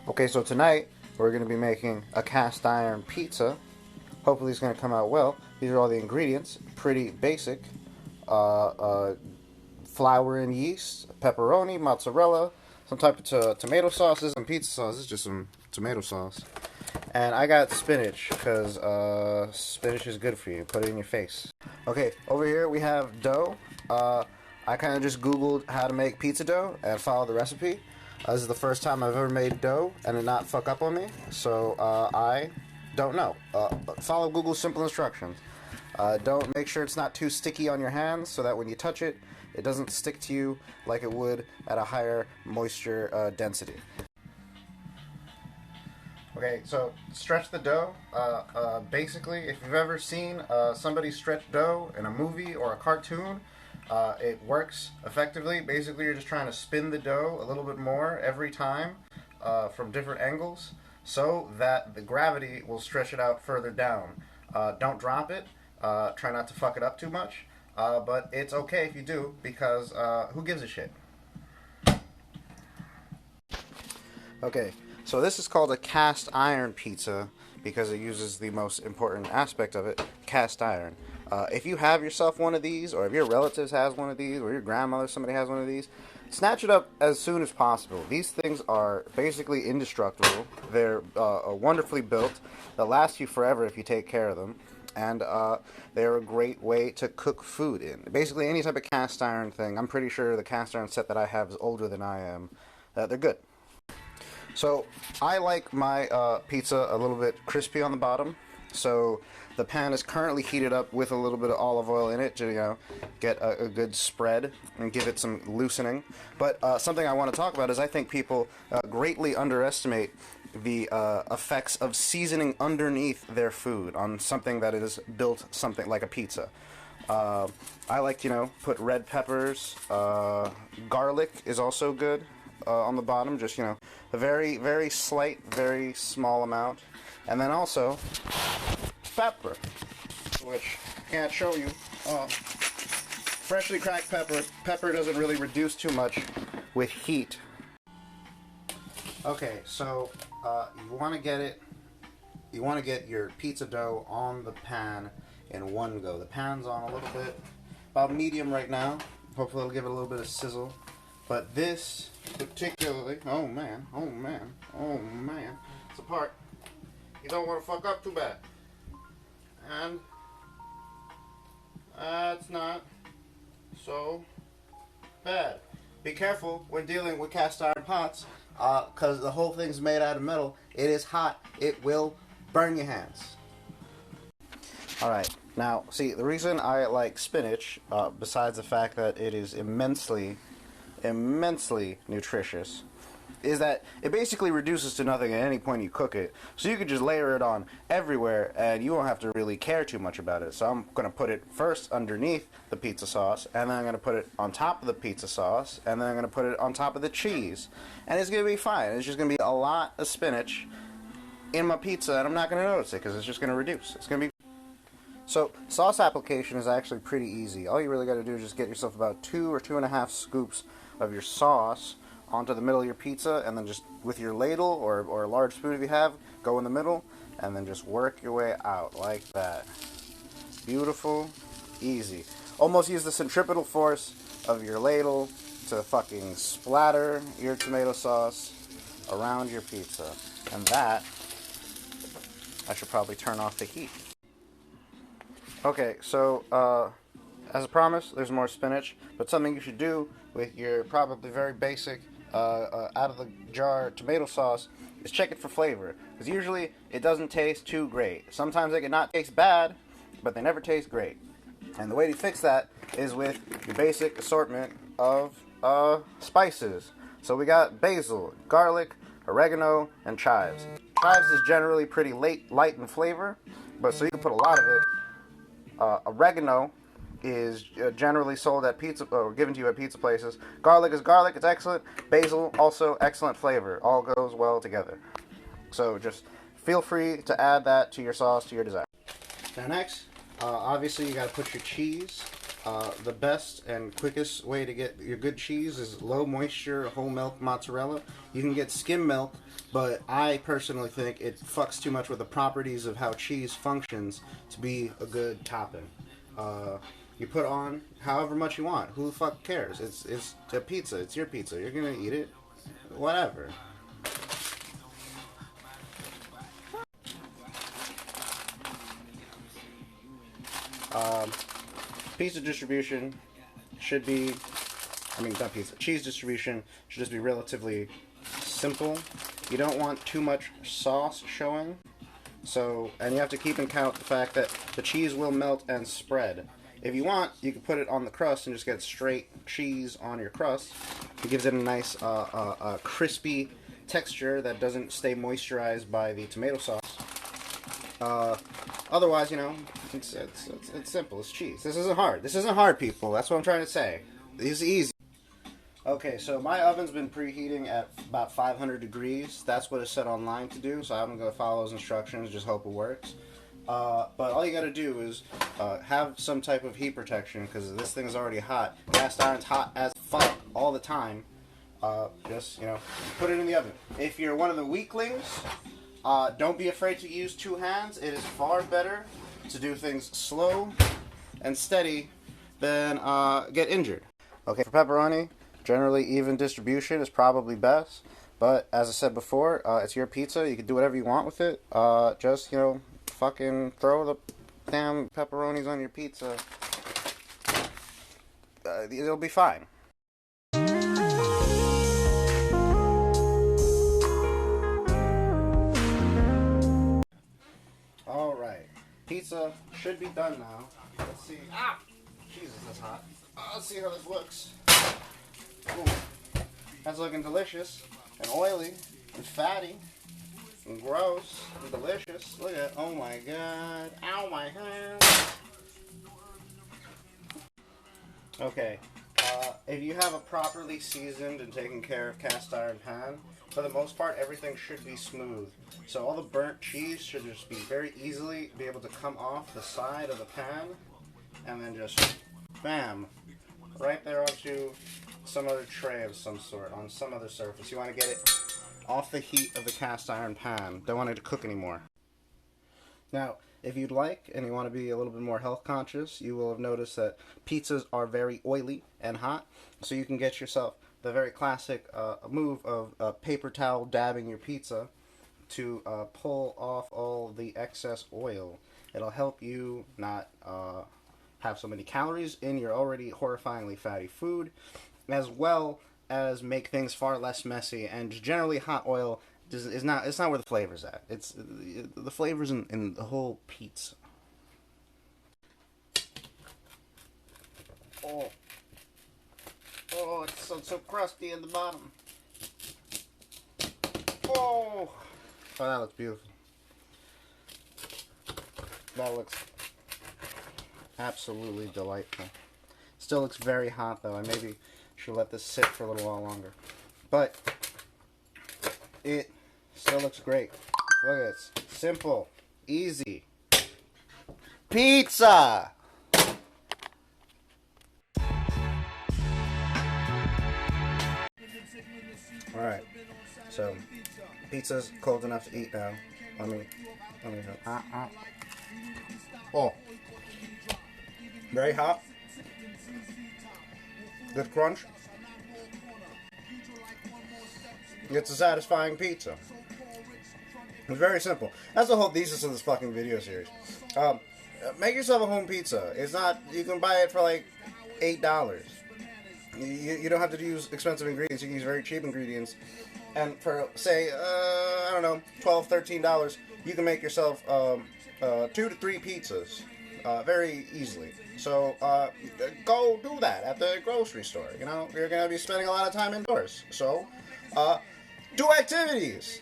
Okay, so tonight we're going to be making a cast iron pizza. Hopefully it's going to come out well. These are all the ingredients. Pretty basic. Flour and yeast, pepperoni, mozzarella, some type of tomato sauces, and pizza sauce. This is just some tomato sauce. And I got spinach, because spinach is good for you. Put it in your face. Okay, over here we have dough. I kind of just Googled how to make pizza dough and followed the recipe. This is the first time I've ever made dough and it not fuck up on me, so I don't know. Follow Google's simple instructions. Don't make sure it's not too sticky on your hands so that when you touch it, it doesn't stick to you like it would at a higher moisture density. Okay, so stretch the dough. Basically, if you've ever seen somebody stretch dough in a movie or a cartoon, it works effectively. Basically, you're just trying to spin the dough a little bit more every time from different angles so that the gravity will stretch it out further down. Don't drop it. Try not to fuck it up too much. But it's okay if you do, because who gives a shit? Okay, so this is called a cast iron pizza because it uses the most important aspect of it, cast iron. If you have yourself one of these, or if your relatives has one of these, or your grandmother, somebody has one of these, snatch it up as soon as possible. These things are basically indestructible. They're wonderfully built. They'll last you forever if you take care of them. And they're a great way to cook food in. Basically, any type of cast iron thing. I'm pretty sure the cast iron set that I have is older than I am. They're good. So, I like my pizza a little bit crispy on the bottom. So, the pan is currently heated up with a little bit of olive oil in it to, get a good spread and give it some loosening. But something I want to talk about is I think people greatly underestimate the effects of seasoning underneath their food on something that is built something like a pizza. I like to, put red peppers. Garlic is also good on the bottom. Just, a very, very slight, very small amount. And then also pepper, which I can't show you. Freshly cracked pepper. Pepper doesn't really reduce too much with heat. Okay, so you want to get it. You want to get your pizza dough on the pan in one go. The pan's on a little bit, about medium right now. Hopefully, it'll give it a little bit of sizzle. But this particularly, oh man, it's a part you don't want to fuck up too bad. And that's not so bad. Be careful when dealing with cast iron pots, because the whole thing's made out of metal. It is hot. It will burn your hands. Alright, now, see, the reason I like spinach, besides the fact that it is immensely nutritious, is that it basically reduces to nothing at any point you cook it. So you can just layer it on everywhere and you won't have to really care too much about it. So I'm going to put it first underneath the pizza sauce, and then I'm going to put it on top of the pizza sauce, and then I'm going to put it on top of the cheese. And it's going to be fine. It's just going to be a lot of spinach in my pizza, and I'm not going to notice it because it's just going to reduce. It's going to be... So sauce application is actually pretty easy. All you really got to do is just get yourself about 2 or 2.5 scoops of your sauce onto the middle of your pizza, and then just with your ladle or a large spoon if you have, go in the middle, and then just work your way out like that. Beautiful, easy. Almost use the centripetal force of your ladle to fucking splatter your tomato sauce around your pizza. And that, I should probably turn off the heat. Okay, so, as a promise, there's more spinach, but something you should do with your probably very basic out of the jar tomato sauce is check it for flavor, because usually it doesn't taste too great. Sometimes they can not taste bad, but they never taste great. And the way to fix that is with your basic assortment of spices. So we got basil, garlic, oregano, and chives. Chives is generally pretty light in flavor, but so you can put a lot of it. Oregano is generally sold at pizza, or given to you at pizza places. Garlic is garlic, it's excellent. Basil, also excellent flavor. All goes well together. So just feel free to add that to your sauce to your desire. Now next, obviously you gotta put your cheese the best and quickest way to get your good cheese is low moisture whole milk mozzarella. You can get skim milk, but I personally think it fucks too much with the properties of how cheese functions to be a good topping. You put on however much you want. Who the fuck cares? It's a pizza. It's your pizza. You're gonna eat it. Whatever. Pizza distribution should be, not pizza, cheese distribution should just be relatively simple. You don't want too much sauce showing. So, and you have to keep in count the fact that the cheese will melt and spread. If you want, you can put it on the crust and just get straight cheese on your crust. It gives it a nice crispy texture that doesn't stay moisturized by the tomato sauce. Otherwise, it's simple. It's cheese. This isn't hard. This isn't hard, people. That's what I'm trying to say. This is easy. Okay, so my oven's been preheating at about 500 degrees. That's what it's set online to do, so I'm going to follow those instructions, just hope it works. But all you got to do is have some type of heat protection, because this thing is already hot. Cast iron's hot as fuck all the time. Just, put it in the oven. If you're one of the weaklings, don't be afraid to use two hands. It is far better to do things slow and steady than get injured. Okay, for pepperoni, generally even distribution is probably best. But as I said before, it's your pizza. You can do whatever you want with it. Just, fucking throw the damn pepperonis on your pizza. It'll be fine. Alright, pizza should be done now. Let's see. Ah! Jesus, that's hot. Let's see how this looks. Ooh. That's looking delicious and oily and fatty and gross and delicious. Look at it. Oh my god. Ow, my hand. Okay. If you have a properly seasoned and taken care of cast iron pan, for the most part, everything should be smooth. So all the burnt cheese should just be very easily be able to come off the side of the pan, and then just, bam, right there onto some other tray of some sort, on some other surface. You want to get it off the heat of the cast iron pan. Don't want it to cook anymore. Now, if you'd like, and you want to be a little bit more health conscious, you will have noticed that pizzas are very oily and hot, so you can get yourself the very classic move of paper towel dabbing your pizza to pull off all the excess oil. It'll help you not have so many calories in your already horrifyingly fatty food, as well as make things far less messy. And generally, hot oil it's not where the flavor's at. It's the flavor's in the whole pizza. Oh, it's so crusty in the bottom. Oh, that looks beautiful. That looks absolutely delightful. Still looks very hot though. I maybe should let this sit for a little while longer. But it still looks great. Look at it. Simple. Easy. Pizza! Alright. So, pizza's cold enough to eat now. Let me Oh. Very hot. Good crunch. It's a satisfying pizza. It's very simple. That's the whole thesis of this fucking video series. Make yourself a home pizza. It's not, you can buy it for like $8. You don't have to use expensive ingredients. You can use very cheap ingredients. And for, say, I don't know, $12, $13, you can make yourself 2 to 3 pizzas very easily. So go do that at the grocery store. You're going to be spending a lot of time indoors. So do activities.